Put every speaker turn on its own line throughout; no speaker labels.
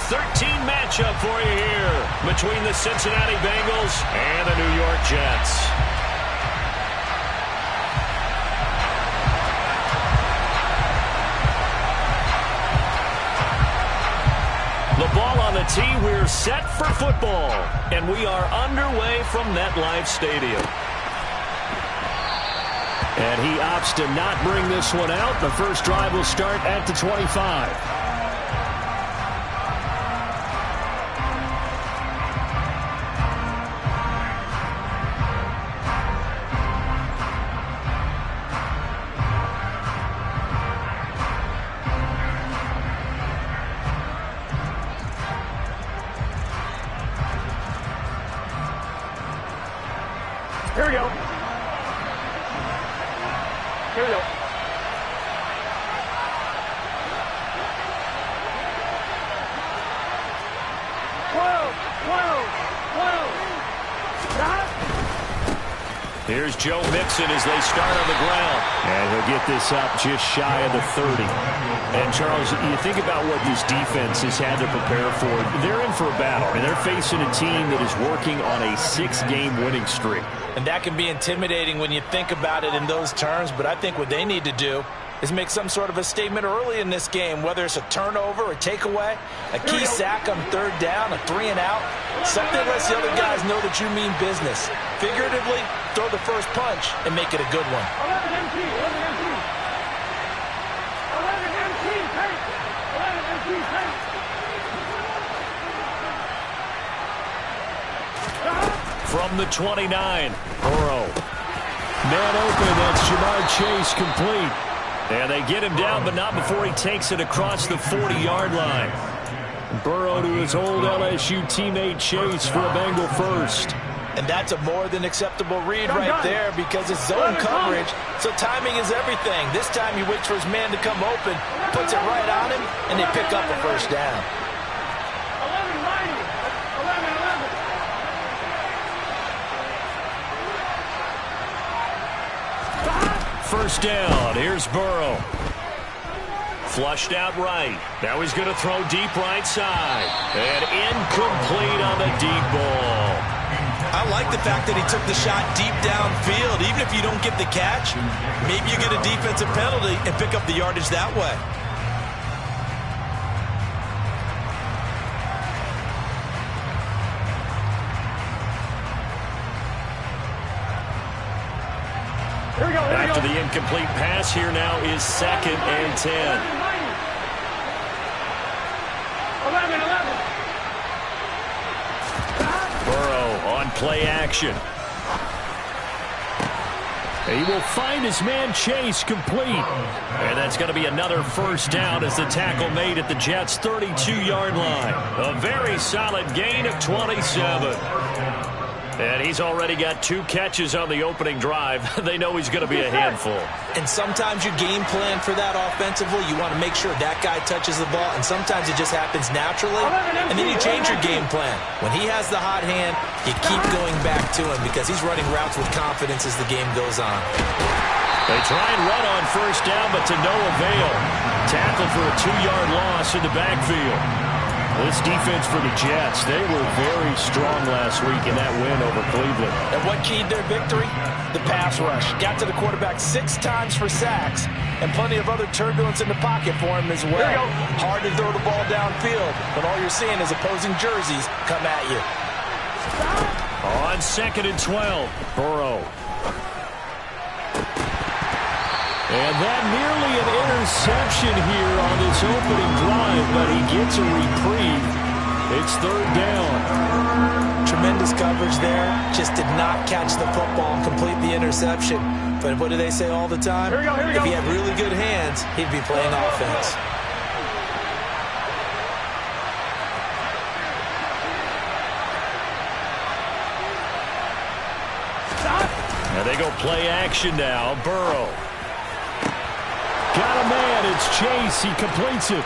13 matchup for you here between the Cincinnati Bengals and the New York Jets. The ball on the tee. We're set for football. And we are underway from MetLife Stadium. And he opts to not bring this one out. The first drive will start at the 25.
Here we go. Here we go. 12.
Here's Joe Mixon as they start on the ground. And he'll get this up just shy of the 30. And, Charles, you think about what this defense has had to prepare for. They're in for a battle, and they're facing a team that is working on a 6-game winning streak.
And that can be intimidating when you think about it in those terms, but I think what they need to do is make some sort of a statement early in this game, whether it's a turnover, a takeaway, a key sack on third down, a 3-and-out, something that lets the other guys know that you mean business. Figuratively, throw the first punch and make it a good one.
11 MT, 11 MT. 11 MT, take. 11 MT, take.
From the 29, Burrow. Man open, that's Jamar Chase complete. And they get him down, but not before he takes it across the 40-yard line. Burrow to his old LSU teammate Chase for a Bengal first.
And that's a more than acceptable read right there because it's zone coverage, so timing is everything. This time he waits for his man to come open, puts it right on him, and they pick up a first down.
11-90. 11-11.
First down, here's Burrow. Flushed out right. Now he's going to throw deep right side. And incomplete on the deep ball.
I like the fact that he took the shot deep downfield. Even if you don't get the catch, maybe you get a defensive penalty and pick up the yardage that way.
After the incomplete pass, here now is 2nd and 10.
11-11.
Burrow on play action. He will find his man Chase complete. And that's going to be another first down as the tackle made at the Jets' 32-yard line. A very solid gain of 27. And he's already got 2 catches on the opening drive. They know he's going to be a handful.
And sometimes you game plan for that offensively. You want to make sure that guy touches the ball, and sometimes it just happens naturally. And then you change your game plan. When he has the hot hand, you keep going back to him because he's running routes with confidence as the game goes on.
They try and run on first down, but to no avail. Tackle for a 2-yard loss in the backfield. This defense for the Jets, they were very strong last week in that win over Cleveland.
And what keyed their victory? The pass rush. Got to the quarterback 6 times for sacks, and plenty of other turbulence in the pocket for him as well. Hard to throw the ball downfield, but all you're seeing is opposing jerseys come at you.
On 2nd and 12, Burrow. And that nearly an interception here on this opening drive, but he gets a reprieve. It's 3rd down.
Tremendous coverage there. Just did not catch the football and complete the interception. But what do they say all the time?
Here we go.
If he had really good hands, he'd be playing offense.
And they go play action now. Burrow. Got a man, it's Chase, he completes it.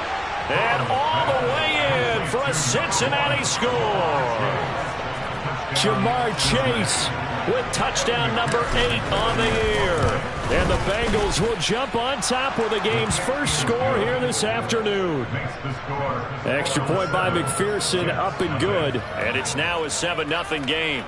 And all the way in for a Cincinnati score. Jamar Chase with touchdown number 8 on the year. And the Bengals will jump on top with the game's first score here this afternoon. Extra point by McPherson, up and good. And it's now a 7-0 game.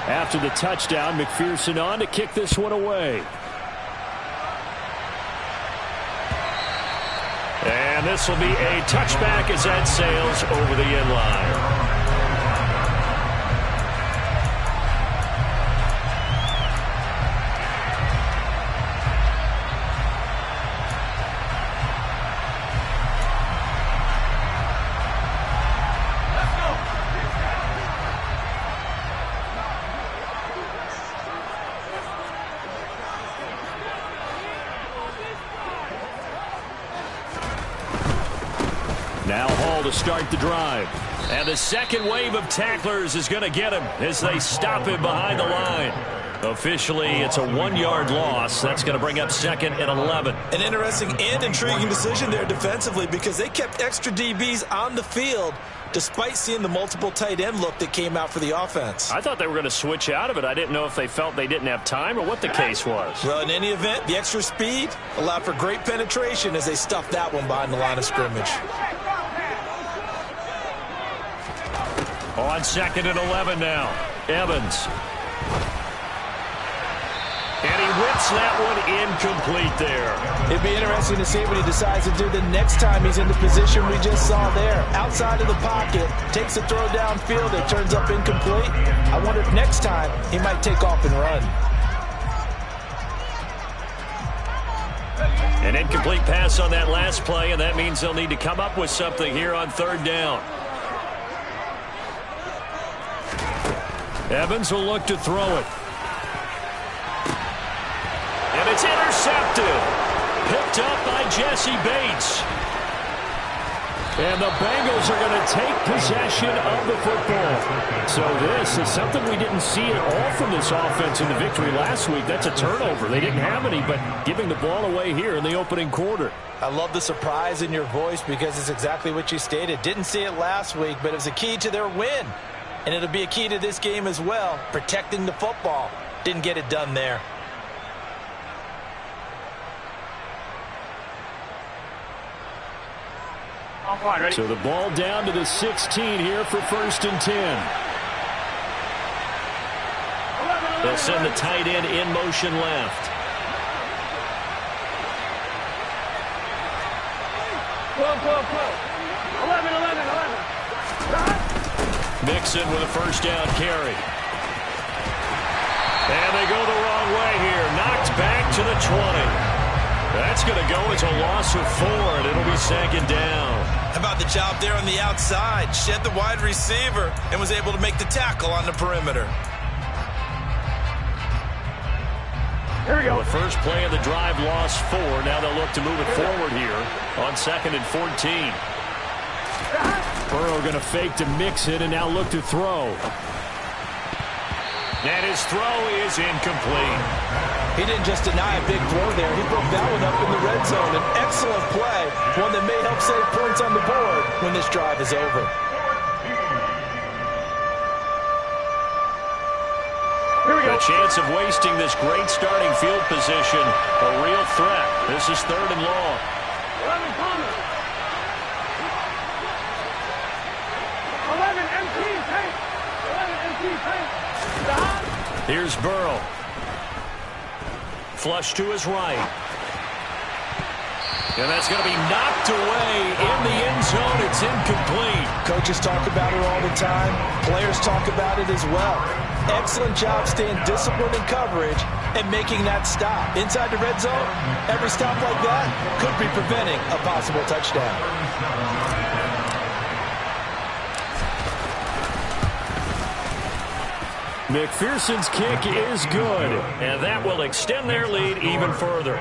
After the touchdown, McPherson on to kick this one away. And this will be a touchback as that sails over the end line. Now Hall to start the drive. And the second wave of tacklers is going to get him as they stop him behind the line. Officially, it's a 1-yard loss. That's going to bring up 2nd and 11.
An interesting and intriguing decision there defensively because they kept extra DBs on the field despite seeing the multiple tight end look that came out for the offense.
I thought they were going to switch out of it. I didn't know if they felt they didn't have time or what the case was.
Well, in any event, the extra speed allowed for great penetration as they stuffed that one behind the line of scrimmage.
On 2nd and 11 now. Evans. And he whips that one incomplete there.
It'd be interesting to see what he decides to do the next time he's in the position we just saw there. Outside of the pocket, takes a throw downfield, it turns up incomplete. I wonder if next time he might take off and run.
An incomplete pass on that last play, and that means they'll need to come up with something here on 3rd down. Evans will look to throw it. And it's intercepted. Picked up by Jesse Bates. And the Bengals are going to take possession of the football. So this is something we didn't see at all from this offense in the victory last week. That's a turnover. They didn't have any, but giving the ball away here in the opening quarter.
I love the surprise in your voice because it's exactly what you stated. Didn't see it last week, but it was a key to their win. And it'll be a key to this game as well, protecting the football. Didn't get it done there.
So the ball down to the 16 here for 1st and 10. They'll send the tight end in motion left.
11.
Mixon with a 1st down carry. And they go the wrong way here. Knocked back to the 20. That's going to go as a loss of 4, and it'll be 2nd down.
How about the job there on the outside? Shed the wide receiver and was able to make the tackle on the perimeter.
Here we go.
Well, the first play of the drive lost 4. Now they'll look to move it forward here on 2nd and 14. Burrow going to fake to mix it and now look to throw. And his throw is incomplete.
He didn't just deny a big throw there. He broke that one up in the red zone. An excellent play, one that may help save points on the board when this drive is over.
Here we go.
The chance of wasting this great starting field position, a real threat. This is 3rd and long.
11 Thomas. 11 MT tank. 11 MT tank. Stop.
Here's Burrow. Flush to his right. And that's going to be knocked away in the end zone. It's incomplete.
Coaches talk about it all the time. Players talk about it as well. Excellent job staying disciplined in coverage and making that stop. Inside the red zone, every stop like that could be preventing a possible touchdown.
McPherson's kick is good, and that will extend their lead even further.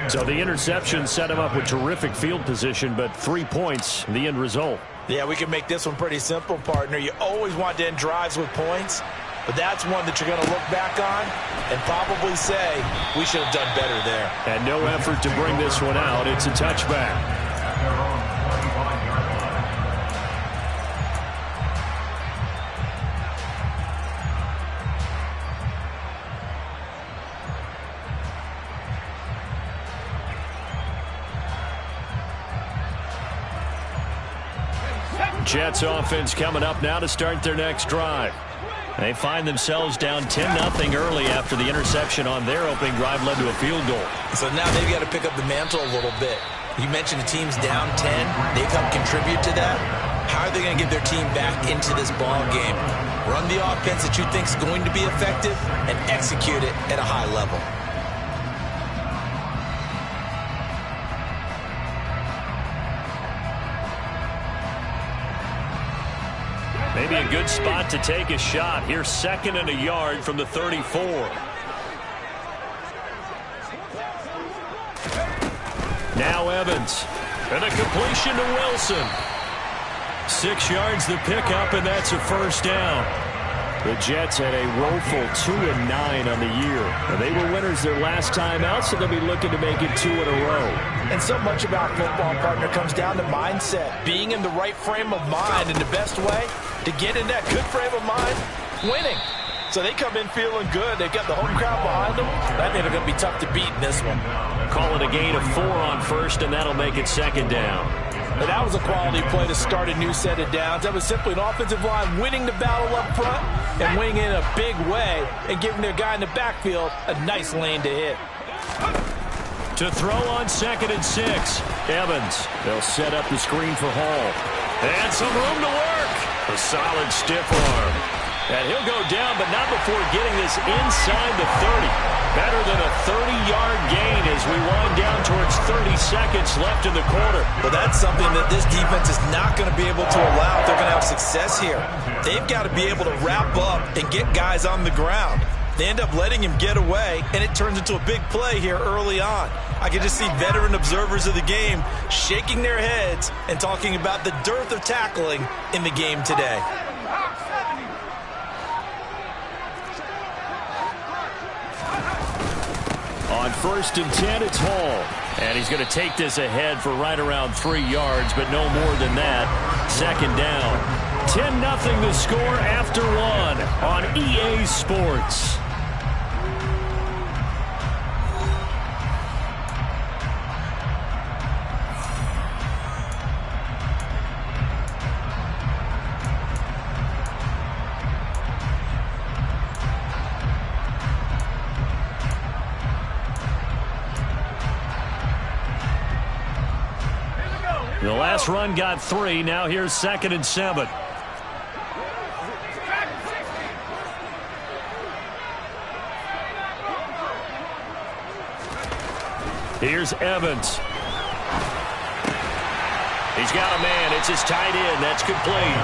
So the interception set him up with terrific field position, but 3 points, the end result.
Yeah, we can make this one pretty simple, partner. You always want to end drives with points, but that's one that you're going to look back on and probably say, we should have done better there.
And no effort to bring this one out. It's a touchback. Jets offense coming up now to start their next drive. They find themselves down 10-0 early after the interception on their opening drive led to a field goal.
So now they've got to pick up the mantle a little bit. You mentioned the team's down 10. They've helped contribute to that. How are they going to get their team back into this ball game? Run the offense that you think is going to be effective and execute it at a high level.
Maybe a good spot to take a shot. Here's 2nd and a yard from the 34. Now Evans. And a completion to Wilson. 6 yards the pickup, and that's a first down. The Jets had a woeful 2-9 on the year. And they were winners their last time out, so they'll be looking to make it 2 in a row.
And so much about football, partner, comes down to mindset. Being in the right frame of mind, and the best way to get in that good frame of mind, winning. So they come in feeling good. They've got the home crowd behind them. I think they're going to be tough to beat in this one.
Call it a gain of 4 on first, and that'll make it 2nd down.
And that was a quality play to start a new set of downs. That was simply an offensive line winning the battle up front and winning in a big way and giving their guy in the backfield a nice lane to hit.
To throw on 2nd and 6. Evans. They'll set up the screen for Hall. And some room to work. A solid stiff arm. And he'll go down, but not before getting this inside the 30. Better than a 30-yard gain as we wind down towards 30 seconds left in the quarter.
Well, that's something that this defense is not going to be able to allow if they're going to have success here. They've got to be able to wrap up and get guys on the ground. They end up letting him get away, and it turns into a big play here early on. I can just see veteran observers of the game shaking their heads and talking about the dearth of tackling in the game today.
On 1st and 10, it's Hall. And he's going to take this ahead for right around 3 yards, but no more than that. 2nd down. 10-0 the score after 1 on EA Sports. The last run got 3. Now here's 2nd and 7. Here's Evans. He's got a man. It's his tight end. That's complete.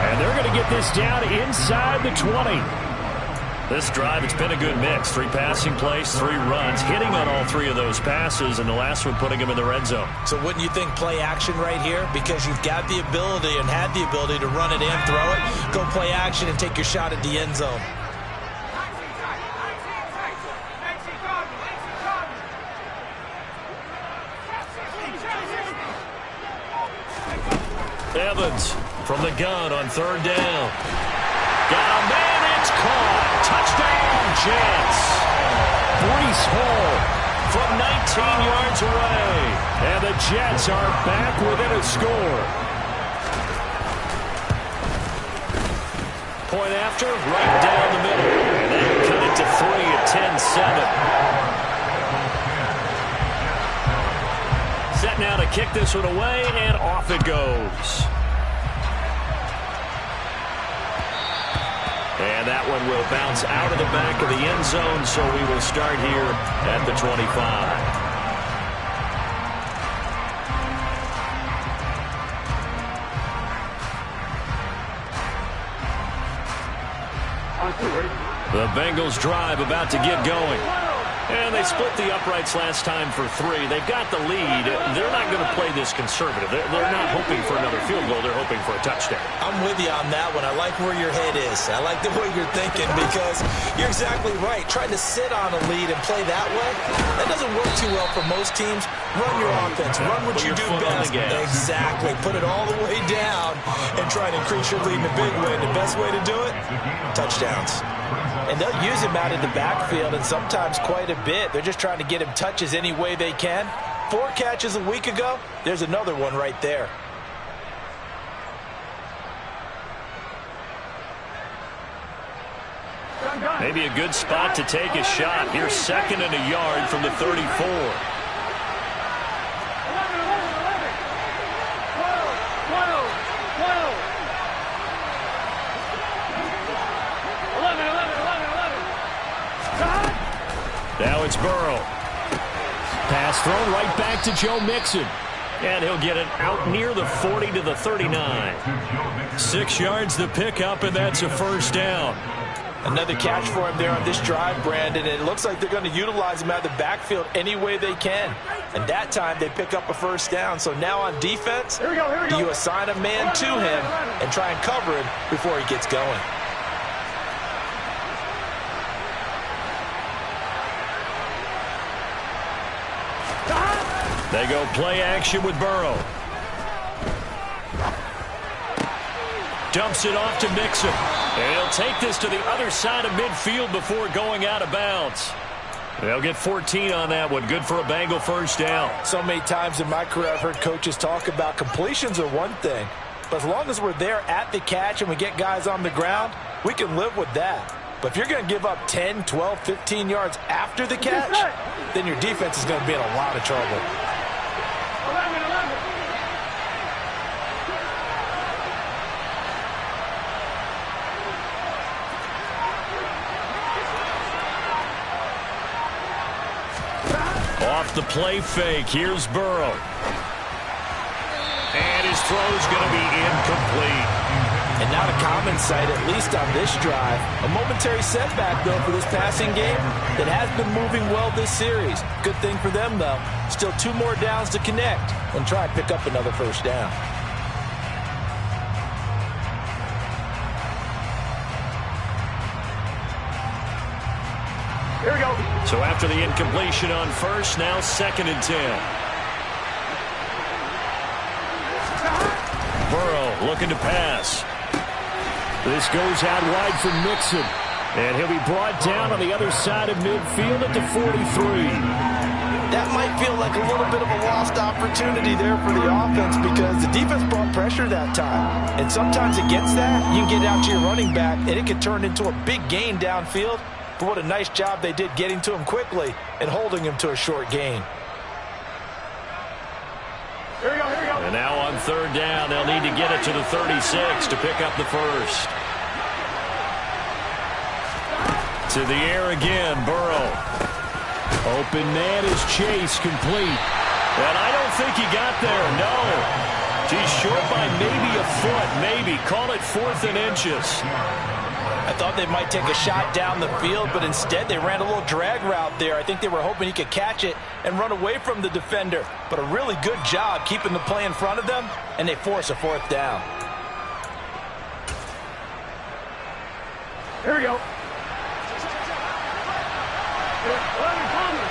And they're going to get this down inside the 20. This drive, it's been a good mix. 3 passing plays, 3 runs, hitting on all 3 of those passes, and the last one putting him in the red zone.
So wouldn't you think play action right here? Because you've got the ability and had the ability to run it and throw it. Go play action and take your shot at the end zone.
Evans from the gun on 3rd down. Got a man, it's caught. Touchdown, Jets. Breece Hall from 19 yards away. And the Jets are back within a score. Point after, right down the middle. And they cut it to 3 at 10-7. Set now to kick this one away, and off it goes. And that one will bounce out of the back of the end zone, so we will start here at the 25. The Bengals drive about to get going. And they split the uprights last time for 3. They've got the lead. They're not going to play this conservative. They're not hoping for another field goal. They're hoping for a touchdown.
I'm with you on that one. I like where your head is. I like the way you're thinking because you're exactly right. Trying to sit on a lead and play that way, that doesn't work too well for most teams. Run your offense. Run what you do best. Exactly. Put it all the way down and try and increase your lead in a big way. The best way to do it, touchdowns. And they'll use him out in the backfield and sometimes quite a bit. They're just trying to get him touches any way they can. 4 catches a week ago. There's another one right there.
Maybe a good spot to take a shot. Here's 2nd and a yard from the 34.
11.
Now it's Burrow. Pass thrown right back to Joe Mixon. And he'll get it out near the 40 to the 39. 6 yards to pick up, and that's a first down.
Another catch for him there on this drive, Brandon. And it looks like they're going to utilize him out of the backfield any way they can. And that time they pick up a first down. So now on defense, do you assign a man to him and try and cover him before he gets going?
They go play action with Burrow. Dumps it off to Mixon. And he'll take this to the other side of midfield before going out of bounds. They'll get 14 on that one. Good for a Bengal first down.
So many times in my career I've heard coaches talk about completions are one thing. But as long as we're there at the catch and we get guys on the ground, we can live with that. But if you're going to give up 10, 12, 15 yards after the catch, then your defense is going to be in a lot of trouble.
11.
Off the play fake, here's Burrow. And his throw's going to be incomplete.
And not a common sight, at least on this drive. A momentary setback, though, for this passing game that has been moving well this series. Good thing for them, though. Still 2 more downs to connect and try and pick up another first down.
Here we go.
So after the incompletion on first, now 2nd and 10. Burrow looking to pass. This goes out wide for Mixon. And he'll be brought down on the other side of midfield at the 43.
That might feel like a little bit of a lost opportunity there for the offense because the defense brought pressure that time. And sometimes against that, you can get out to your running back, and it could turn into a big gain downfield. But what a nice job they did getting to him quickly and holding him to a short gain.
Here we go.
And now on 3rd down, they'll need to get it to the 36 to pick up the first. To the air again, Burrow. Open man is Chase, complete. And I don't think he got there, no. He's short by maybe a foot, maybe. Call it 4th and inches.
I thought they might take a shot down the field, but instead they ran a little drag route there. I think they were hoping he could catch it and run away from the defender. But a really good job keeping the play in front of them, and they force a 4th down.
Here we go. 11 coming.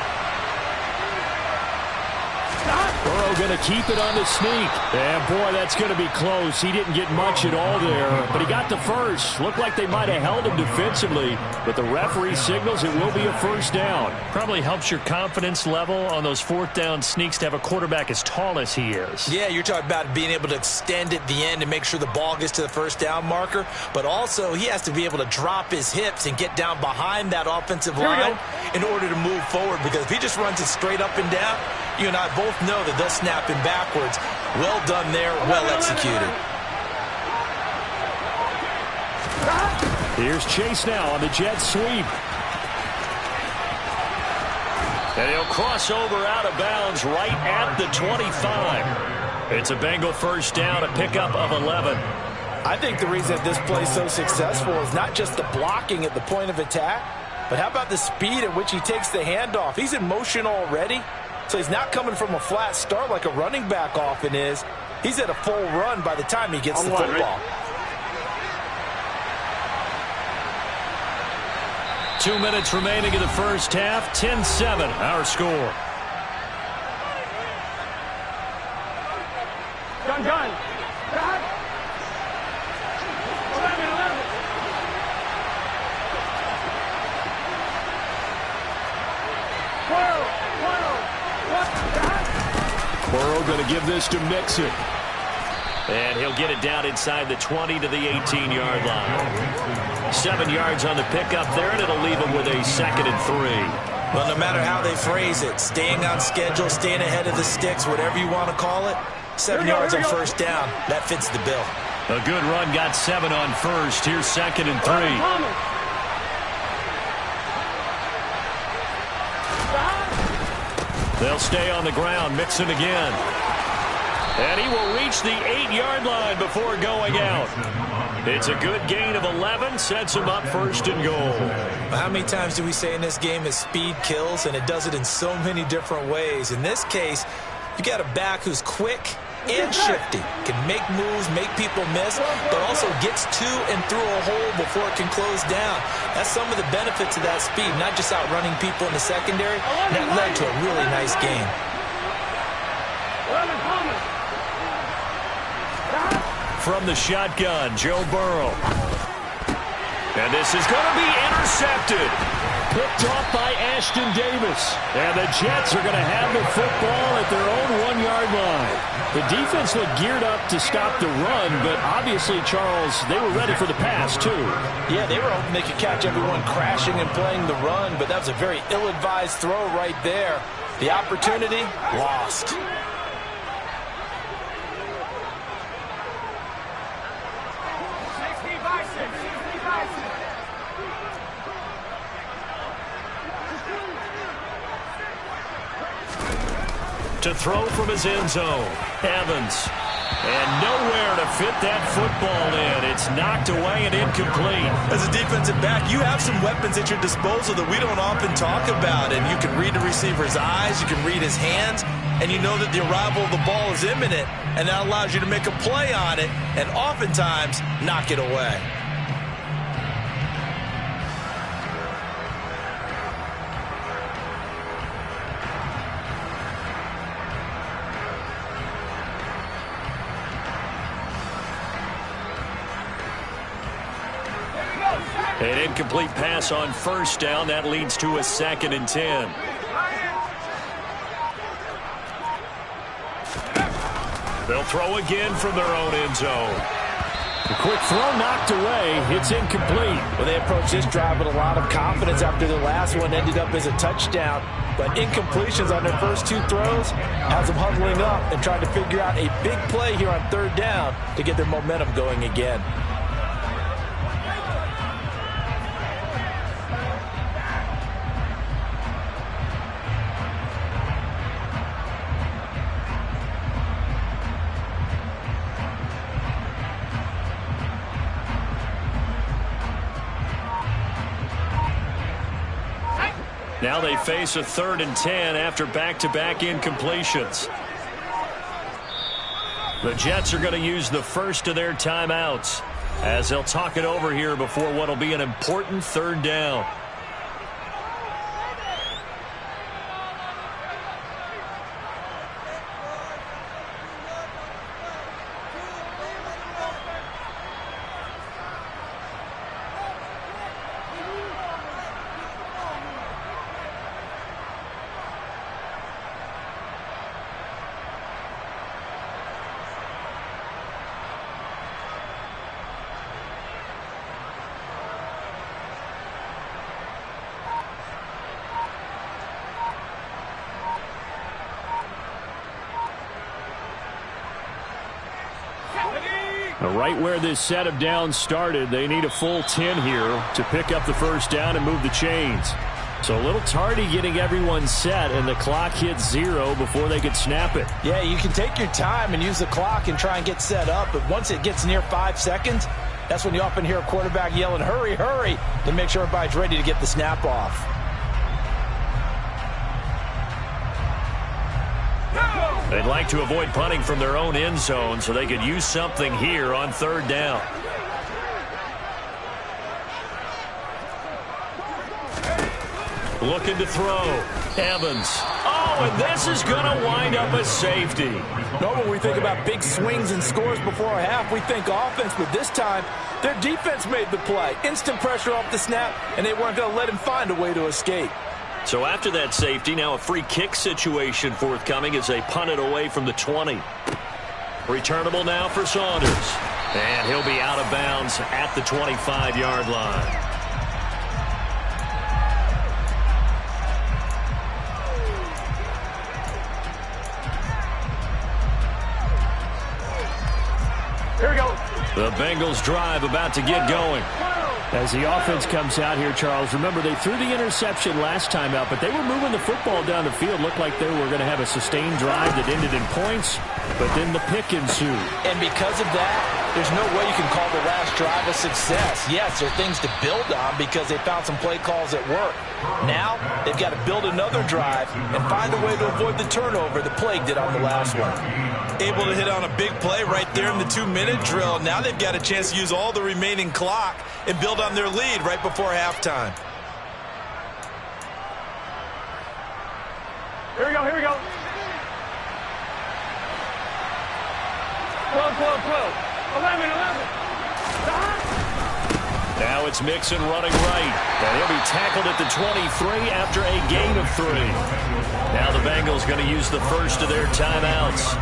Burrow going to keep it on the sneak. And, boy, that's going to be close. He didn't get much at all there, but he got the first. Looked like they might have held him defensively, but the referee signals it will be a first down.
Probably helps your confidence level on those 4th down sneaks to have a quarterback as tall as he is.
Yeah, you're talking about being able to extend at the end and make sure the ball gets to the first down marker, but also he has to be able to drop his hips and get down behind that offensive line in order to move forward, because if he just runs it straight up and down, you and I both know that they'll snap him backwards. Well done there, well executed.
Here's Chase now on the jet sweep. And he'll cross over out of bounds right at the 25. It's a Bengal first down, a pickup of 11.
I think the reason that this play is so successful is not just the blocking at the point of attack, but how about the speed at which he takes the handoff? He's in motion already, so he's not coming from a flat start like a running back often is. He's at a full run by the time he gets the football.
2 minutes remaining in the first half. 10-7, our score.
Gun. Gun. 11.
Burrow going to give this to Mixon. And he'll get it down inside the 20 to the 18-yard line. 7 yards on the pickup there, and it'll leave them with a 2nd and 3.
Well, no matter how they phrase it, staying on schedule, staying ahead of the sticks, whatever you want to call it, 7 yards on first down, that fits the bill.
A good run got 7 on first. Here's 2nd and 3. They'll stay on the ground, Mixon again. And he will reach the 8-yard line before going out. It's a good gain of 11, sets him up 1st and goal.
How many times do we say in this game that speed kills, and it does it in so many different ways? In this case, you got a back who's quick and shifty, can make moves, make people miss, but also gets to and through a hole before it can close down. That's some of the benefits of that speed, not just outrunning people in the secondary. That led to a really nice game.
From the shotgun, Joe Burrow. And this is going to be intercepted. Picked off by Ashton Davis. And the Jets are going to have the football at their own 1-yard line. The defense looked geared up to stop the run, but obviously, Charles, they were ready for the pass, too.
Yeah, they were hoping they could catch everyone crashing and playing the run, but that was a very ill-advised throw right there. The opportunity, lost.
To throw from his end zone, Evans. And nowhere to fit that football in. It's knocked away and incomplete.
As a defensive back, you have some weapons at your disposal that we don't often talk about. And you can read the receiver's eyes, you can read his hands, and you know that the arrival of the ball is imminent. And that allows you to make a play on it and oftentimes knock it away.
An incomplete pass on first down. That leads to a 2nd and 10. They'll throw again from their own end zone.
A quick throw knocked away. It's incomplete.
Well, they approached this drive with a lot of confidence after the last one ended up as a touchdown. But incompletions on their first 2 throws has them huddling up and trying to figure out a big play here on 3rd down to get their momentum going again.
Now they face a 3rd and 10 after back-to-back incompletions. The Jets are going to use the first of their timeouts as they'll talk it over here before what will be an important 3rd down.
Right where this set of downs started, they need a full 10 here to pick up the first down and move the chains. So a little tardy getting everyone set, and the clock hits 0 before they could snap it.
Yeah, you can take your time and use the clock and try and get set up, but once it gets near 5 seconds, that's when you often hear a quarterback yelling, hurry, hurry, to make sure everybody's ready to get the snap off.
They'd like to avoid punting from their own end zone so they could use something here on 3rd down. Looking to throw. Evans. Oh, and this is going to wind up a safety.
Normally we think about big swings and scores before a half. We think offense, but this time their defense made the play. Instant pressure off the snap, and they weren't going to let him find a way to escape.
So after that safety, now a free kick situation forthcoming as they punt it away from the 20. Returnable now for Saunders. And he'll be out of bounds at the 25-yard line.
Here we go.
The Bengals drive about to get going.
As the offense comes out here, Charles, remember they threw the interception last time out, but they were moving the football down the field. Looked like they were going to have a sustained drive that ended in points, but then the pick ensued.
And because of that, there's no way you can call the last drive a success. Yes, there are things to build on because they found some play calls that work. Now, they've got to build another drive and find a way to avoid the turnover the Plague did on the last one.
Able to hit on a big play right there in the 2-minute drill. Now they've got a chance to use all the remaining clock and build on their lead right before halftime.
Here we go, here we go. 12, 12, 12. 11, 11.
Now it's Mixon running right. And he'll be tackled at the 23 after a gain of 3. Now the Bengals going to use the first of their timeouts,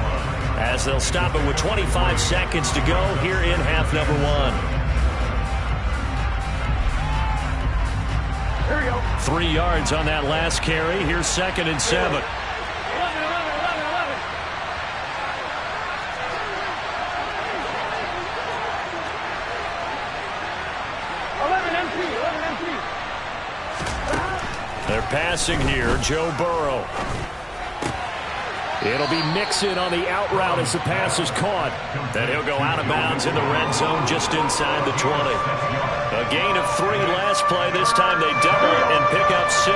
as they'll stop it with 25 seconds to go here in half number 1.
Here we go.
3 yards on that last carry. Here's 2nd and 7.
11, 11, 11, 11. 11 empty, 11 empty.
They're passing here. Joe Burrow. It'll be Mixon on the out route as the pass is caught. Then he'll go out of bounds in the red zone just inside the 20. A gain of 3 last play. This time they double it and pick up 6.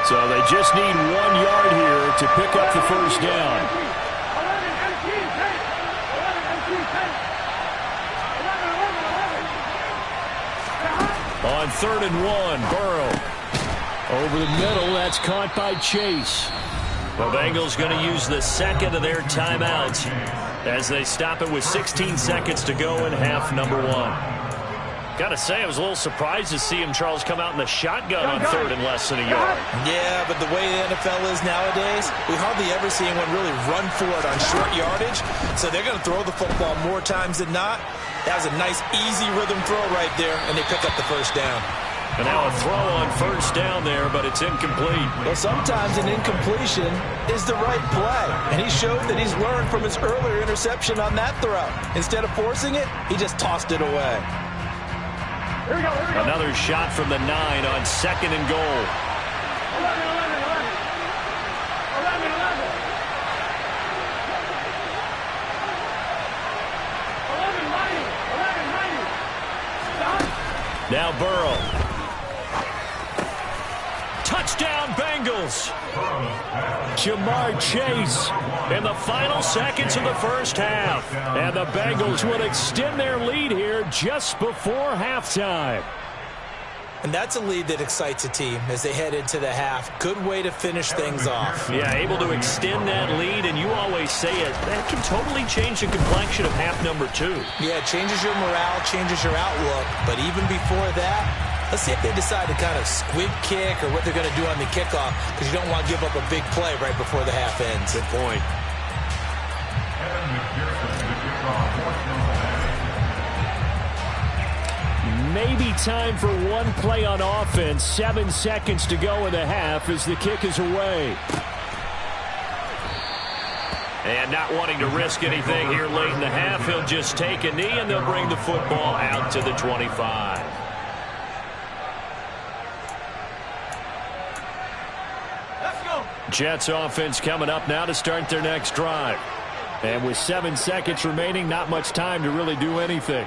So they just need 1 yard here to pick up the first down.
11 empty, 10. 11 empty, 10. 11, 11, 11.
On 3rd and 1, Burrow.
Over the middle, that's caught by Chase.
The Bengals going to use the 2nd of their timeouts as they stop it with 16 seconds to go in half number 1. Got to say, I was a little surprised to see him, Charles, come out in the shotgun on 3rd and less than a yard.
Yeah, but the way the NFL is nowadays, we hardly ever see anyone really run for it on short yardage. So they're going to throw the football more times than not. That was a nice, easy rhythm throw right there, and they pick up the first down.
And now a throw on 1st down there, but it's incomplete.
Well, sometimes an incompletion is the right play. And he showed that he's learned from his earlier interception on that throw. Instead of forcing it, he just tossed it away.
Here we go, here we go.
Another shot from the 9 on 2nd and goal.
11, 11, 11. 11, 11. 11, 90. 11, 90. Stop.
Now Burrow. Touchdown Bengals. Jamar Chase in the final seconds of the first half. And the Bengals will extend their lead here just before halftime.
And that's a lead that excites a team as they head into the half. Good way to finish things off.
Yeah, able to extend that lead, and you always say it, that can totally change the complexion of half number 2.
Yeah, it changes your morale, changes your outlook. But even before that, let's see if they decide to kind of squib kick or what they're going to do on the kickoff, because you don't want to give up a big play right before the half ends.
Good point.
Maybe time for one play on offense. 7 seconds to go in the half as the kick is away.
And not wanting to risk anything here late in the half, he'll just take a knee, and they'll bring the football out to the 25.
Let's go.
Jets offense coming up now to start their next drive. And with 7 seconds remaining, not much time to really do anything.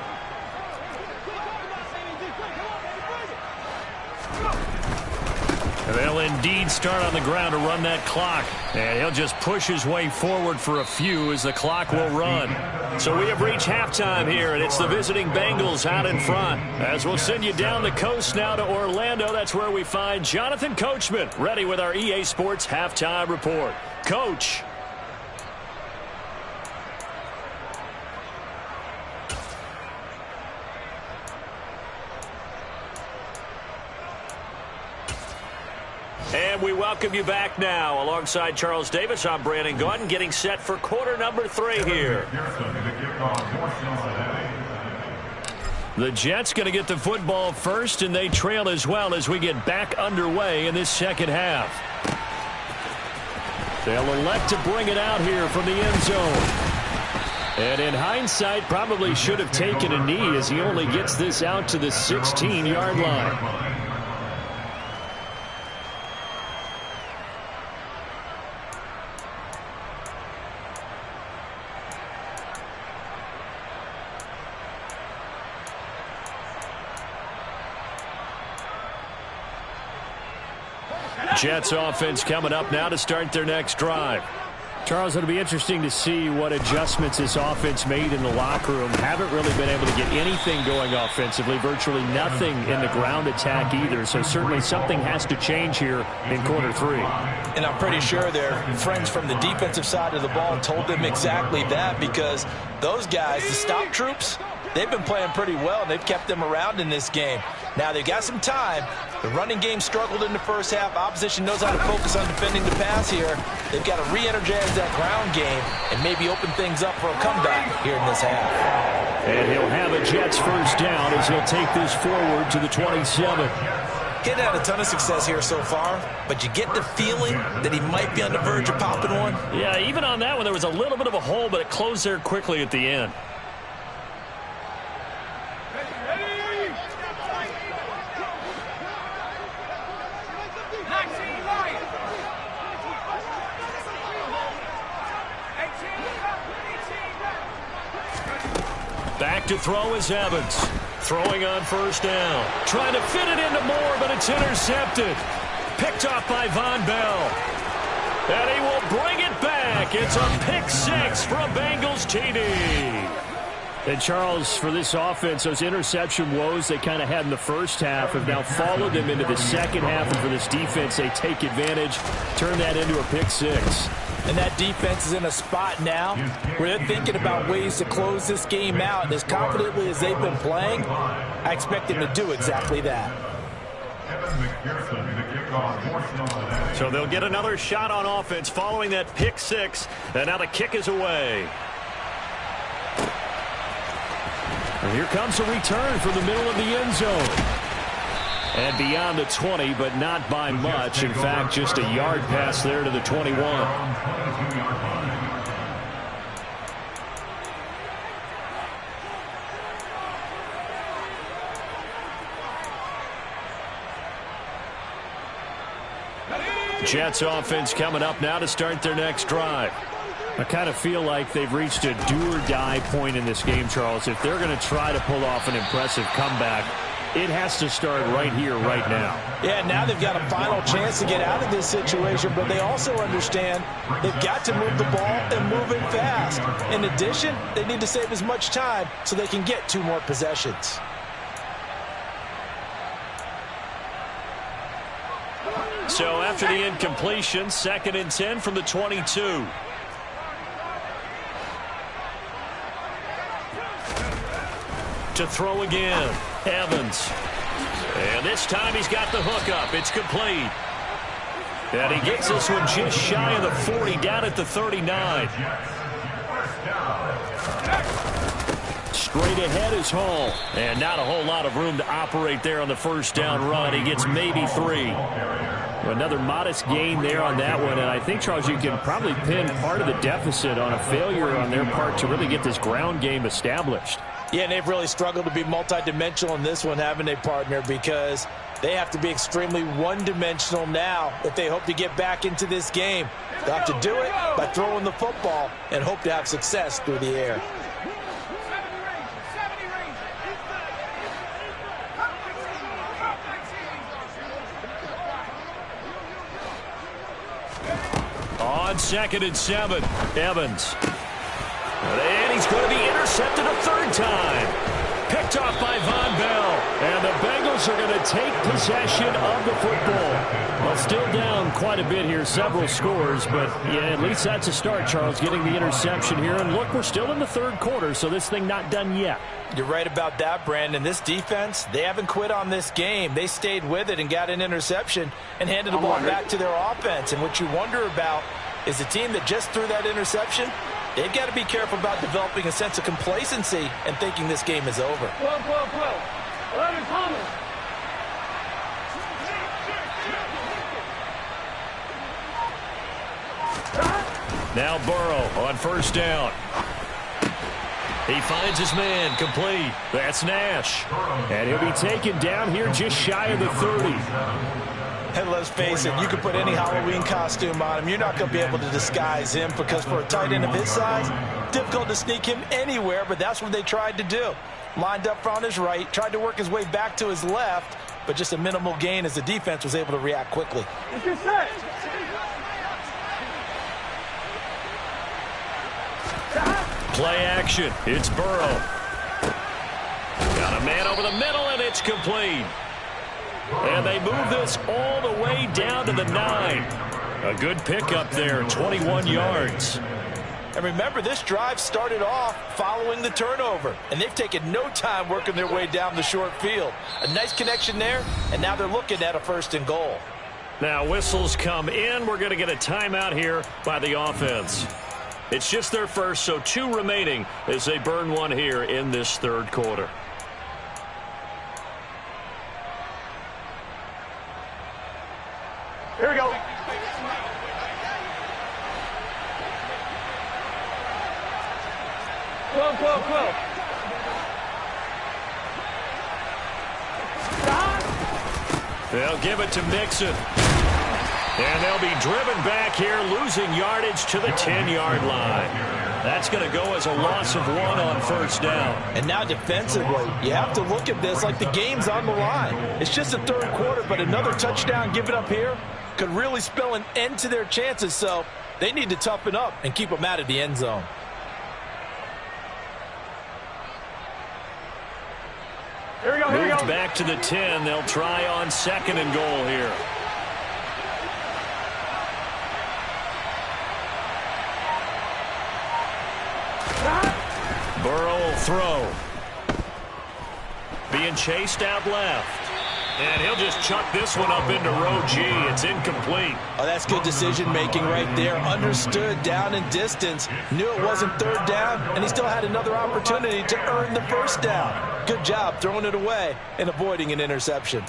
They'll indeed start on the ground to run that clock. And he'll just push his way forward for a few as the clock will run. So we have reached halftime here, and it's the visiting Bengals out in front. As we'll send you down the coast now to Orlando, that's where we find Jonathan Coachman, ready with our EA Sports Halftime Report. Coach. And we welcome you back now. Alongside Charles Davis, I'm Brandon Gaudin, getting set for quarter number 3 here. The Jets going to get the football first, and they trail as well as we get back underway in this second half. They'll elect to bring it out here from the end zone. And in hindsight, probably should have taken a knee as he only gets this out to the 16-yard line. Jets offense coming up now to start their next drive.
Charles, it'll be interesting to see what adjustments this offense made in the locker room. Haven't really been able to get anything going offensively, virtually nothing in the ground attack either. So certainly something has to change here in quarter 3.
And I'm pretty sure their friends from the defensive side of the ball told them exactly that, because those guys, the stop troops, they've been playing pretty well, and they've kept them around in this game. Now they've got some time. The running game struggled in the first half. Opposition knows how to focus on defending the pass here. They've got to re-energize that ground game and maybe open things up for a comeback here in this half.
And he'll have a Jets first down as he'll take this forward to the 27.
Getting had a ton of success here so far, but you get the feeling that he might be on the verge of popping one.
Yeah, even on that one, there was a little bit of a hole, but it closed there quickly at the end. Back to throw is Evans. Throwing on first down. Trying to fit it into Moore, but it's intercepted. Picked off by Von Bell. And he will bring it back. It's a pick 6 from Bengals TD.
And Charles, for this offense, those interception woes they kind of had in the first half have now followed them into the second half. And for this defense, they take advantage, turn that into a pick 6.
And that defense is in a spot now where they're thinking about ways to close this game out. And as confidently as they've been playing, I expect them to do exactly that.
So they'll get another shot on offense following that pick 6. And now the kick is away. And here comes a return from the middle of the end zone. And beyond the 20, but not by much. In fact, just a yard pass there to the 21. Jets offense coming up now to start their next drive.
I kind of feel like they've reached a do-or-die point in this game, Charles. If they're going to try to pull off an impressive comeback, it has to start right here, right now.
Yeah, now they've got a final chance to get out of this situation, but they also understand they've got to move the ball and move it fast. In addition, they need to save as much time so they can get 2 more possessions.
So after the incompletion, 2nd and 10 from the 22. To throw again, Evans. And this time he's got the hook up. It's complete. And he gets this one just shy of the 40, down at the 39. Straight ahead is Hall. And not a whole lot of room to operate there on the first down run. He gets maybe 3.
Another modest gain there on that one. And I think, Charles, you can probably pin part of the deficit on a failure on their part to really get this ground game established.
Yeah, and they've really struggled to be multidimensional in this one, haven't they, partner? Because they have to be extremely one-dimensional now if they hope to get back into this game. They'll have to do it by throwing the football and hope to have success through the air.
On 2nd and 7, Evans. And he's going to be intercepted a 3rd time. Picked off by Von Bell. And the Bengals are going to take possession of the football. Well, still down quite a bit here, several scores. But, yeah, at least that's a start, Charles, getting the interception here. And, look, we're still in the 3rd quarter, so this thing not done yet.
You're right about that, Brandon. This defense, they haven't quit on this game. They stayed with it and got an interception and handed the ball back to their offense. And what you wonder about is the team that just threw that interception, They've got to be careful about developing a sense of complacency and thinking this game is over.
12, 12, 12. 11, Thomas.
Now Burrow on first down. He finds his man, complete. That's Nash.
And he'll be taken down here just shy of the 30.
And let's face it, you can put any Halloween costume on him. You're not going to be able to disguise him because for a tight end of his size, difficult to sneak him anywhere, but that's what they tried to do. Lined up on his right, tried to work his way back to his left, but just a minimal gain as the defense was able to react quickly.
It's your set.
Play action. It's Burrow. Got a man over the middle, and it's complete. And they move this all the way down to the 9. A good pickup there, 21 yards.
And remember, this drive started off following the turnover, and they've taken no time working their way down the short field. A nice connection there, and now they're looking at a 1st and goal.
Now whistles come in. We're going to get a timeout here by the offense. It's just their first, so 2 remaining as they burn one here in this 3rd quarter.
Here we go. Twelve, 12, 12.
They'll give it to Mixon. And they'll be driven back here, losing yardage to the 10-yard line. That's going to go as a loss of 1 on first down.
And now defensively, you have to look at this like the game's on the line. It's just the 3rd quarter, but another touchdown given up here could really spell an end to their chances, so they need to toughen up and keep them out of the end zone.
Here we go, here we
Moved
go.
back to the 10. They'll try on 2nd and goal here. Burrow will throw. Being chased out left. And he'll just chuck this one up into row G. It's incomplete.
Oh, that's good decision-making right there. Understood down in distance. Knew it wasn't 3rd down, and he still had another opportunity to earn the 1st down. Good job throwing it away and avoiding an interception.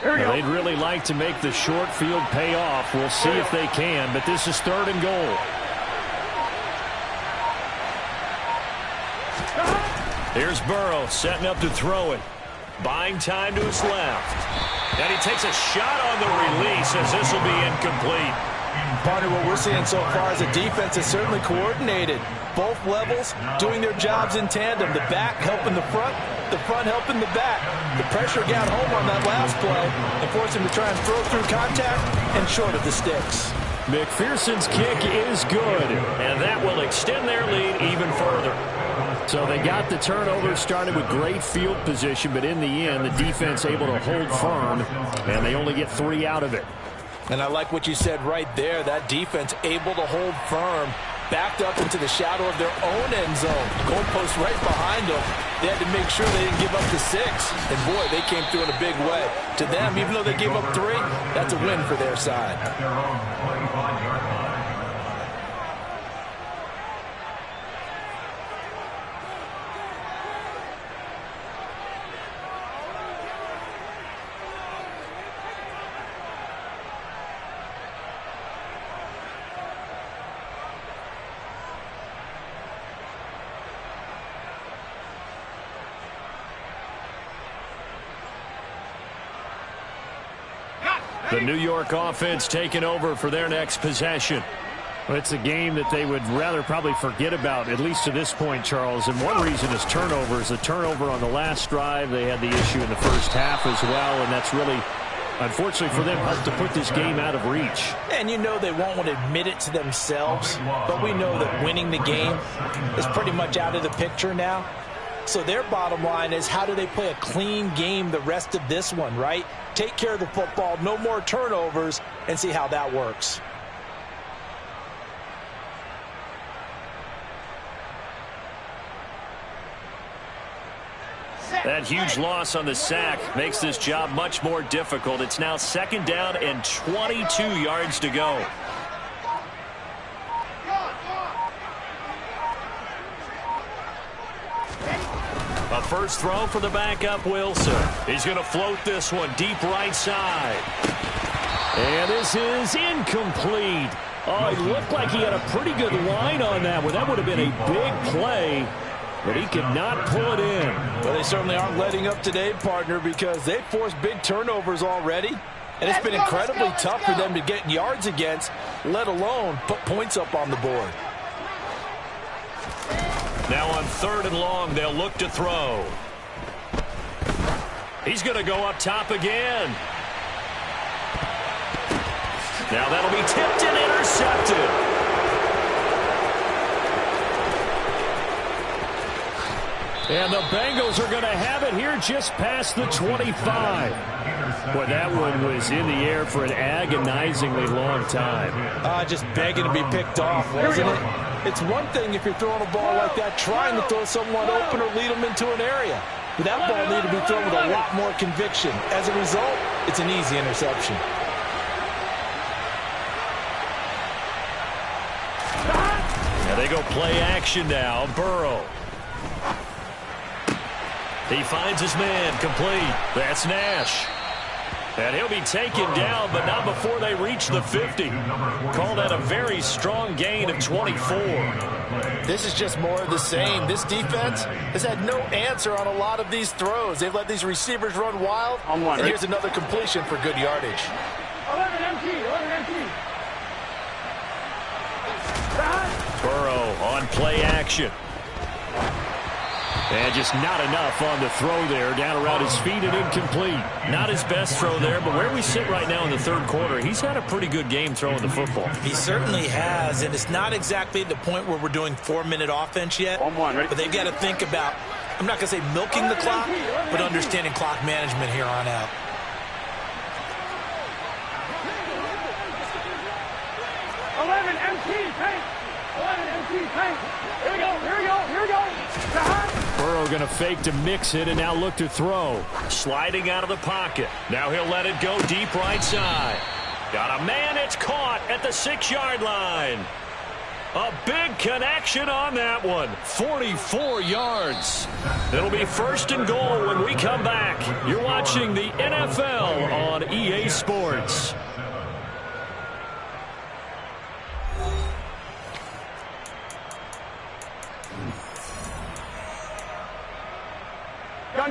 They'd really like to make the short field pay off. We'll see if they can, but this is 3rd and goal.
Here's Burrow setting up to throw it. Buying time to his left. And he takes a shot on the release as this will be incomplete.
Partner, what we're seeing so far is the defense is certainly coordinated. Both levels doing their jobs in tandem. The back helping the front helping the back. The pressure got home on that last play and forced him to try and throw through contact and short of the sticks.
McPherson's kick is good,
And that will extend their lead even further.
so they got the turnover started with great field position, but in the end, the defense able to hold firm, and they only get 3 out of it.
And I like what you said right there. That defense able to hold firm, backed up into the shadow of their own end zone. Goalpost right behind them. They had to make sure they didn't give up the 6. And, boy, they came through in a big way. To them, even though they gave up 3, that's a win for their side.
The New York offense taking over for their next possession.
Well, it's a game that they would rather probably forget about, at least to this point, Charles. And one reason is turnovers. The turnover on the last drive, they had the issue in the first half as well, and that's really, unfortunately for them, helped to put this game out of reach.
And you know they won't want to admit it to themselves, but we know that winning the game is pretty much out of the picture now. So their bottom line is, how do they play a clean game the rest of this one, right? Take care of the football, no more turnovers, and see how that works.
That huge loss on the sack makes this job much more difficult. It's now 2nd down and 22 yards to go. A first throw for the backup Wilson. He's going to float this one deep right side.
And this is incomplete. Oh, it looked like he had a pretty good line on that one. That would have been a big play, but he could not pull it in.
Well, they certainly aren't letting up today, partner, because they've forced big turnovers already. And it's been incredibly tough for them to get yards against, let alone put points up on the board.
Now on 3rd and long, they'll look to throw. He's going to go up top again. Now that'll be tipped and intercepted.
And the Bengals are going to have it here just past the 25. Boy, that one was in the air for an agonizingly long time.
Just begging to be picked off, wasn't it? It's one thing if you're throwing a ball like that, trying to throw someone open or lead them into an area. But that ball needed to be thrown with a lot more conviction. As a result, it's an easy interception.
Now they go play action now. Burrow. He finds his man, complete. That's Nash. And he'll be taken down, but not before they reach the 50. Called out a very strong gain of 24.
This is just more of the same. This defense has had no answer on a lot of these throws. They've let these receivers run wild. And here's another completion for good yardage.
11 empty.
Burrow on play action. And just not enough on the throw there. Down around his feet and incomplete. Not his best throw there, but where we sit right now in the 3rd quarter, he's had a pretty good game throwing the football.
He certainly has, and it's not exactly at the point where we're doing 4-minute offense yet. But they've got to think about, I'm not going to say milking the clock, but understanding clock management here on out.
Here we go.
Burrow going to fake to mix it and now look to throw.
Sliding out of the pocket. Now he'll let it go deep right side. Got a man, it's caught at the 6-yard line. A big connection on that one. 44 yards. It'll be 1st and goal when we come back. You're watching the NFL on EA Sports.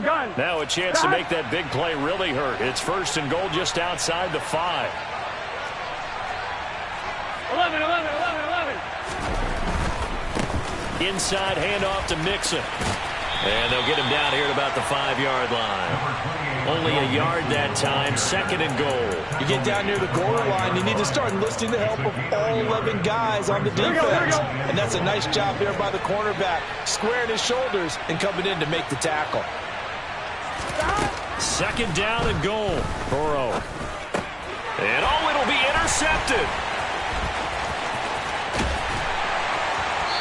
Gun.
Now a chance to make that big play really hurt. It's 1st and goal just outside the 5.
11.
Inside handoff to Mixon. And they'll get him down here at about the 5-yard line. Only a yard that time. 2nd and goal.
You get down near the goal line, you need to start enlisting the help of all 11 guys on the defense. And that's a nice job there by the cornerback, squaring his shoulders and coming in to make the tackle.
2nd down and goal. Burrow. And it'll be intercepted.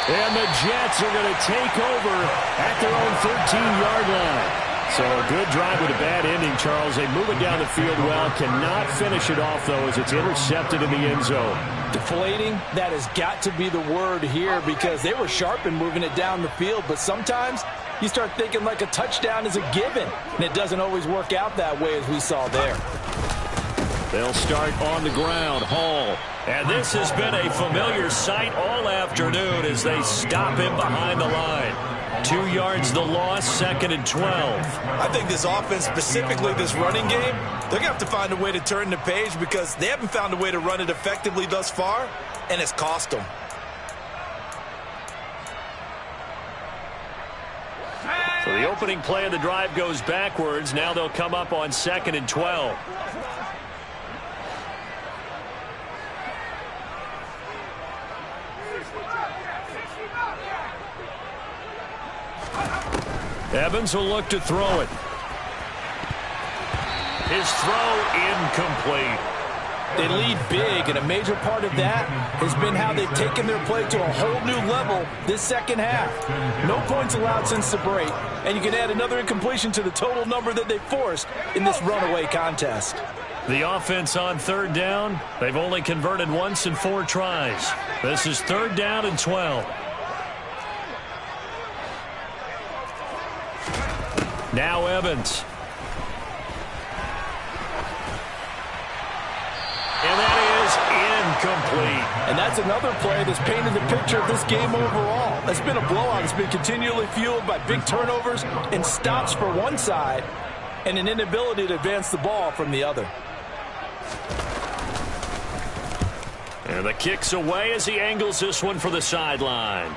And the Jets are going to take over at their own 13-yard line. So a good drive with a bad ending, Charles. They move it down the field well. Cannot finish it off, though, as it's intercepted in the end zone.
Deflating, that has got to be the word here because they were sharp in moving it down the field. But sometimes you start thinking like a touchdown is a given. And it doesn't always work out that way as we saw there.
They'll start on the ground. Hall. And this has been a familiar sight all afternoon as they stop him behind the line. 2 yards the loss, 2nd and 12.
I think this offense, specifically this running game, they're going to have to find a way to turn the page because they haven't found a way to run it effectively thus far, and it's cost them.
So the opening play of the drive goes backwards. Now they'll come up on 2nd and 12. Evans will look to throw it. His throw incomplete.
They lead big, and a major part of that has been how they've taken their play to a whole new level this second half. No points allowed since the break, and you can add another incompletion to the total number that they forced in this runaway contest.
The offense on third down, they've only converted once in 4 tries. This is 3rd down and 12. Now Evans. And that is incomplete.
And that's another play that's painted the picture of this game overall. It's been a blowout. It's been continually fueled by big turnovers and stops for one side and an inability to advance the ball from the other.
And the kick's away as he angles this one for the sideline.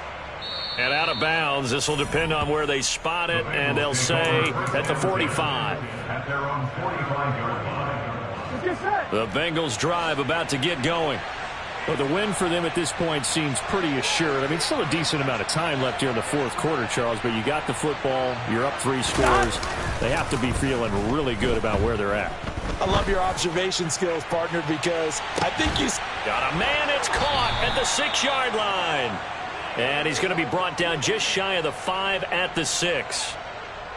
And out of bounds. This will depend on where they spot it, and they'll say at the 45.
At their own 45-yard line.
The Bengals drive about to get going.
Well, the win for them at this point seems pretty assured. I mean, still a decent amount of time left here in the 4th quarter, Charles, but you got the football. You're up 3 scores. They have to be feeling really good about where they're at.
I love your observation skills, partner, because I think you
got a man. It's caught at the 6-yard line. And he's going to be brought down just shy of the 5 at the 6.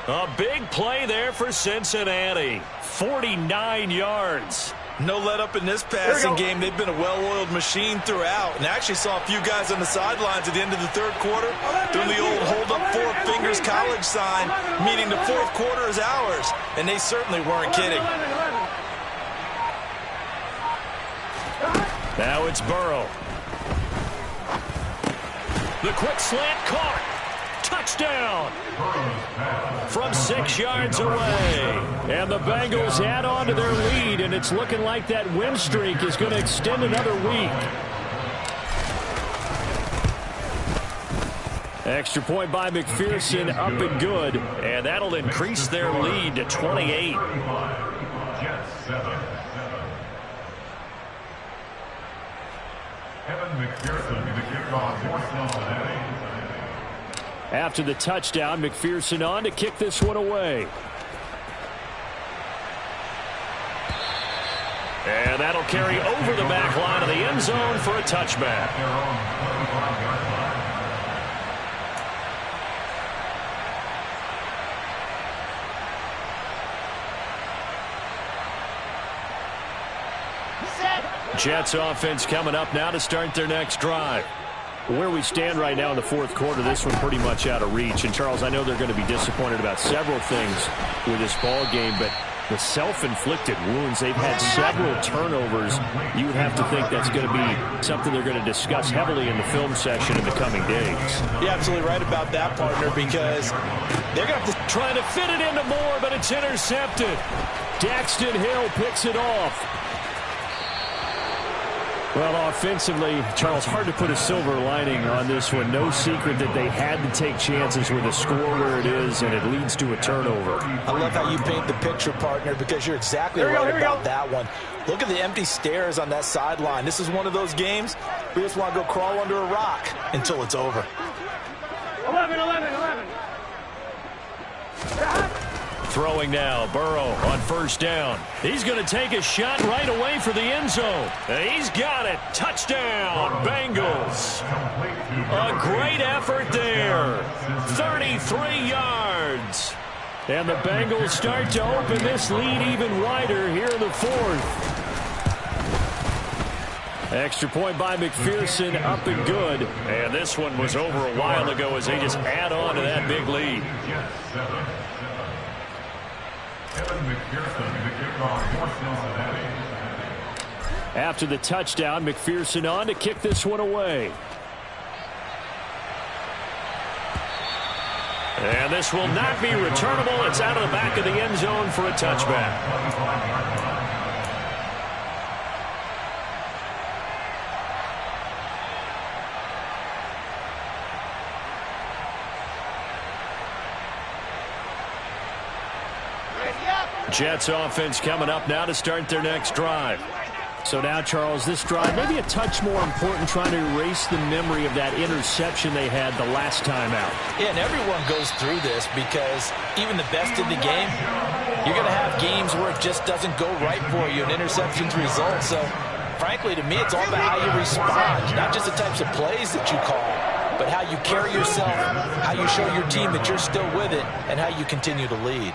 A big play there for Cincinnati. 49 yards.
No let up in this passing game. They've been a well-oiled machine throughout. And I actually saw a few guys on the sidelines at the end of the 3rd quarter doing the old hold up 4 fingers college sign, meaning the 4th quarter is ours. And they certainly weren't kidding.
Now it's Burrow. The quick slant caught. Touchdown. From 6 yards away. And the Bengals add on to their lead, and it's looking like that win streak is going to extend another week. Extra point by McPherson, up and good. And that'll increase their lead to 28. After the touchdown, McPherson on to kick this one away. And that'll carry over the back line of the end zone for a touchback. Jets offense coming up now to start their next drive. Where we stand right now in the 4th quarter, this one pretty much out of reach. And, Charles, I know they're going to be disappointed about several things with this ball game, but the self-inflicted wounds, they've had several turnovers. You would have to think that's going to be something they're going to discuss heavily in the film session in the coming days.
You're absolutely right about that, partner, because they're going to have to
try to fit it into Moore, but it's intercepted. Daxton Hill picks it off.
Well, offensively, Charles, hard to put a silver lining on this one. No secret that they had to take chances with a score where it is, and it leads to a turnover.
I love how you paint the picture, partner, because you're exactly right about that one. Look at the empty stares on that sideline. This is one of those games we just want to go crawl under a rock until it's over.
11.
Throwing now, Burrow on 1st down. He's going to take a shot right away for the end zone. He's got it. Touchdown, Bengals. A great effort there. 33 yards. And the Bengals start to open this lead even wider here in the 4th. Extra point by McPherson, up and good. And this one was over a while ago as they just add on to that big lead. After the touchdown, McPherson on to kick this one away. And this will not be returnable. It's out of the back of the end zone for a touchback. Jets offense coming up now to start their next drive.
So now, Charles, this drive maybe a touch more important, trying to erase the memory of that interception they had the last time out.
Yeah, and everyone goes through this because even the best in the game, you're going to have games where it just doesn't go right for you, and interceptions result. So, frankly, to me, it's all about how you respond, not just the types of plays that you call, but how you carry yourself, how you show your team that you're still with it, and how you continue to lead.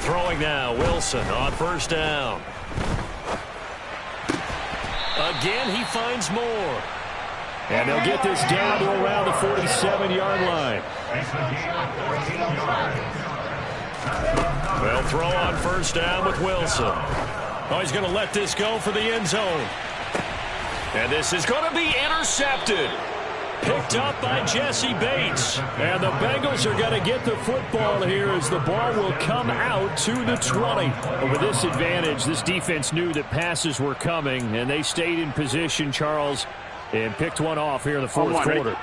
Throwing now, Wilson on first down. Again, he finds more.
And they'll get this down to around the 47-yard line.
They'll throw on first down with Wilson. Oh, he's going to let this go for the end zone. And this is going to be intercepted. Picked up by Jesse Bates.
And the Bengals are going to get the football here as the ball will come out to the 20. But with this advantage, this defense knew that passes were coming, and they stayed in position, Charles, and picked one off here in the fourth quarter.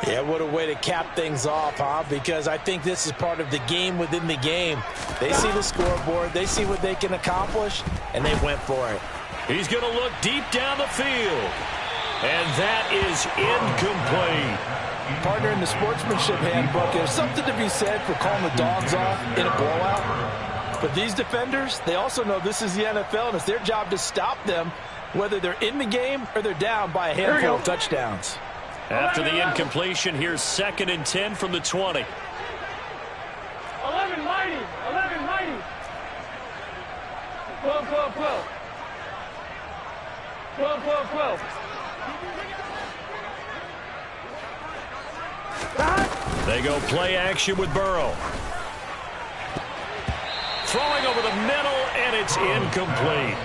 Yeah, what a way to cap things off, huh? Because I think this is part of the game within the game. They see the scoreboard, they see what they can accomplish, and they went for it.
He's going to look deep down the field. And that is incomplete.
Partner, in the sportsmanship handbook, there's something to be said for calling the dogs off in a blowout. But these defenders, they also know this is the NFL, and it's their job to stop them, whether they're in the game or they're down by a handful of touchdowns.
After the incompletion, here's 2nd and 10 from the 20.
11 mighty. 11 mighty. 12, 12, 12. 12, 12, 12.
They go play action with Burrow. Throwing over the middle, and it's incomplete.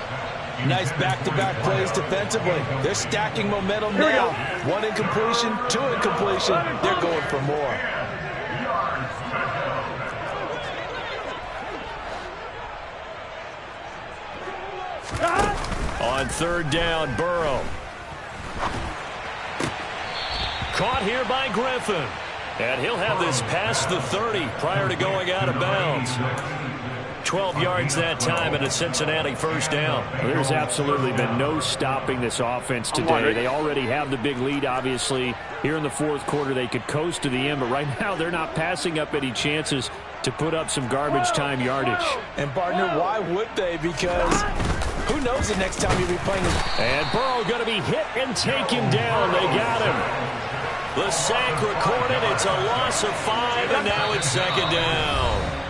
Nice back-to-back plays defensively. They're stacking momentum now. 1 incompletion, 2 incompletion. They're going for more.
On 3rd down, Burrow. Caught here by Griffin. And he'll have this past the 30 prior to going out of bounds. 12 yards that time, and a Cincinnati first down.
There's absolutely been no stopping this offense today. They already have the big lead, obviously. Here in the fourth quarter, they could coast to the end, but right now they're not passing up any chances to put up some garbage time yardage.
And, partner, why would they? Because who knows the next time you'll be playing.
And Burrow going to be hit and taken down. They got him. The sack recorded. It's a loss of 5, and now it's 2nd down.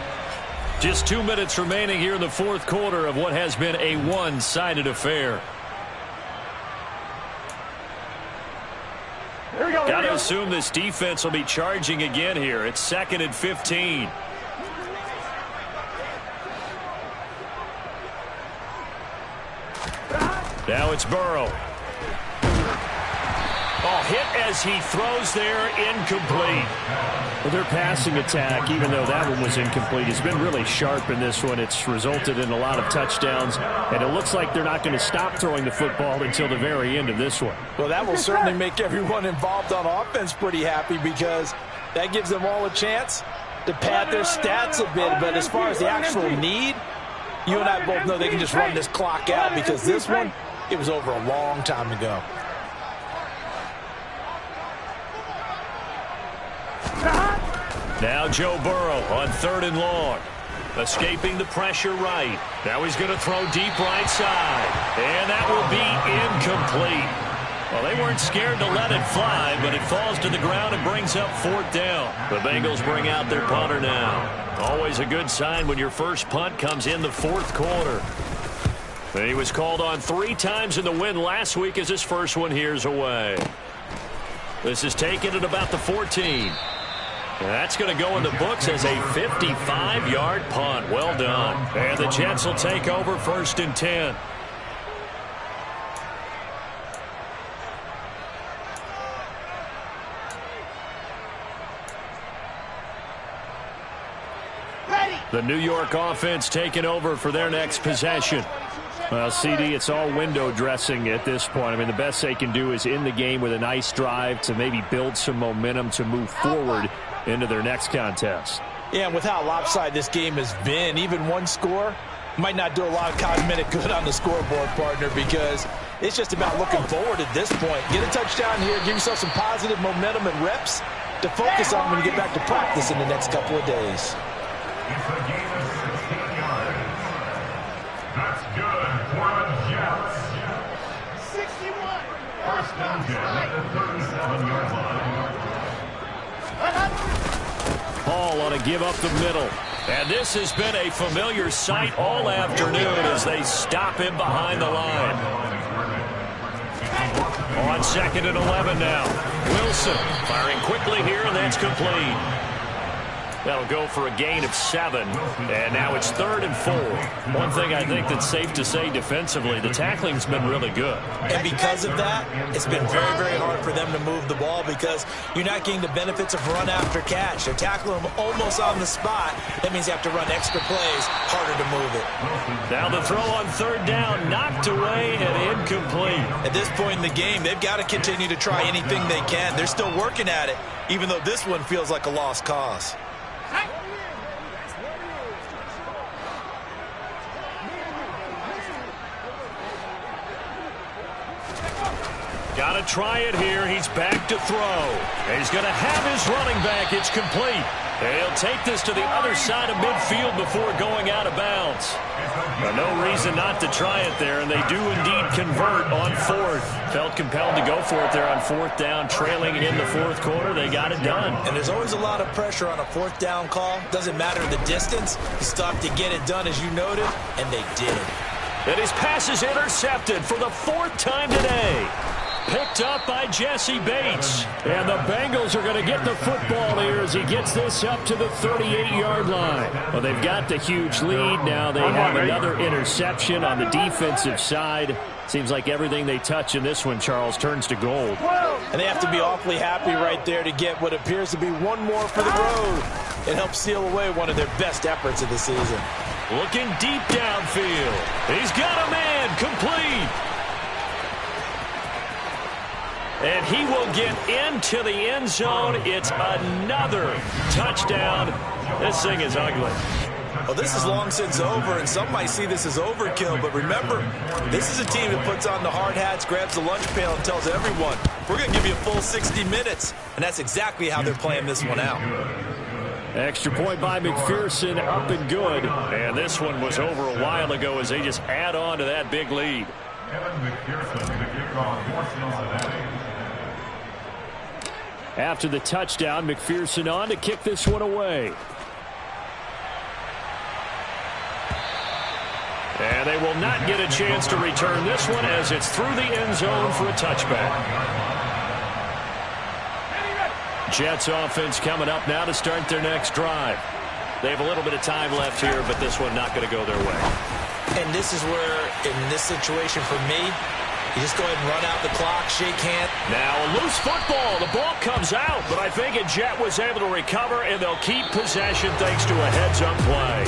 Just 2 minutes remaining here in the fourth quarter of what has been a one-sided affair. Got to assume this defense will be charging again here. It's 2nd and 15. Now it's Burrow. Oh, hit as he throws there, incomplete.
Well, their passing attack, even though that one was incomplete, has been really sharp in this one. It's resulted in a lot of touchdowns, and it looks like they're not going to stop throwing the football until the very end of this one.
Well, that will certainly make everyone involved on offense pretty happy because that gives them all a chance to pad their stats a bit. But as far as the actual need, you and I both know they can just run this clock out because this one, it was over a long time ago.
Now Joe Burrow on 3rd and long. Escaping the pressure right. Now he's going to throw deep right side. And that will be incomplete. Well, they weren't scared to let it fly, but it falls to the ground and brings up 4th down. The Bengals bring out their punter now. Always a good sign when your first punt comes in the fourth quarter. He was called on 3 times in the win last week as his first one here's away. This is taken at about the 14. And that's going to go in the books as a 55-yard punt. Well done. And the Jets will take over 1st and 10. The New York offense taking over for their next possession. Well, CD, it's all window dressing at this point. I mean, the best they can do is in the game with a nice drive to maybe build some momentum to move forward into their next contest.
Yeah, and with how lopsided this game has been, even one score
might not do a lot of cosmetic good on the scoreboard, partner, because it's just about looking forward at this point. Get a touchdown here, give yourself some positive momentum and reps to focus on when you get back to practice in the next couple of days.
It's a gain of 16 yards. That's good for the Jets. 61. First down, Jets at the 37-yard line.
Paul on a give up the middle. And this has been a familiar sight all afternoon as they stop him behind the line. On 2nd and 11 now. Wilson firing quickly here, and that's complete. That'll go for a gain of 7, and now it's 3rd and 4. One thing I think that's safe to say defensively, the tackling's been really good.
And because of that, it's been very, very hard for them to move the ball because you're not getting the benefits of run after catch. They're tackling them almost on the spot. That means you have to run extra plays, harder to move it.
Now the throw on 3rd down, knocked away and incomplete.
At this point in the game, they've got to continue to try anything they can. They're still working at it, even though this one feels like a lost cause.
Got to try it here. He's back to throw. And he's going to have his running back. It's complete. And he'll take this to the other side of midfield before going out of bounds. Now, no reason not to try it there, and they do indeed convert on 4th. Felt compelled to go for it there on 4th down, trailing in the 4th quarter. They got it done.
And there's always a lot of pressure on a 4th down call. Doesn't matter the distance. You stop to get it done, as you noted, and they did.
And his pass is intercepted for the 4th time today. Picked up by Jesse Bates. And the Bengals are going to get the football here as he gets this up to the 38-yard line. Well, they've got the huge lead. Now they have another interception on the defensive side. Seems like everything they touch in this one, Charles, turns to gold.
And they have to be awfully happy right there to get what appears to be one more for the road. It helps seal away one of their best efforts of the season.
Looking deep downfield. He's got a man complete. And he will get into the end zone. It's another touchdown. This thing is ugly.
Well, this is long since over, and some might see this as overkill. But remember, this is a team that puts on the hard hats, grabs the lunch pail, and tells everyone, we're going to give you a full 60 minutes. And that's exactly how they're playing this one out.
Extra point by McPherson, up and good. And this one was over a while ago as they just add on to that big lead. After the touchdown, McPherson on to kick this one away. And they will not get a chance to return this one as it's through the end zone for a touchback. Jets offense coming up now to start their next drive. They have a little bit of time left here, but this one not going to go their way.
And this is where, in this situation for me, you just go ahead and run out the clock, shake hands.
Now a loose football. The ball comes out, but I think a Jet was able to recover, and they'll keep possession thanks to a heads-up play.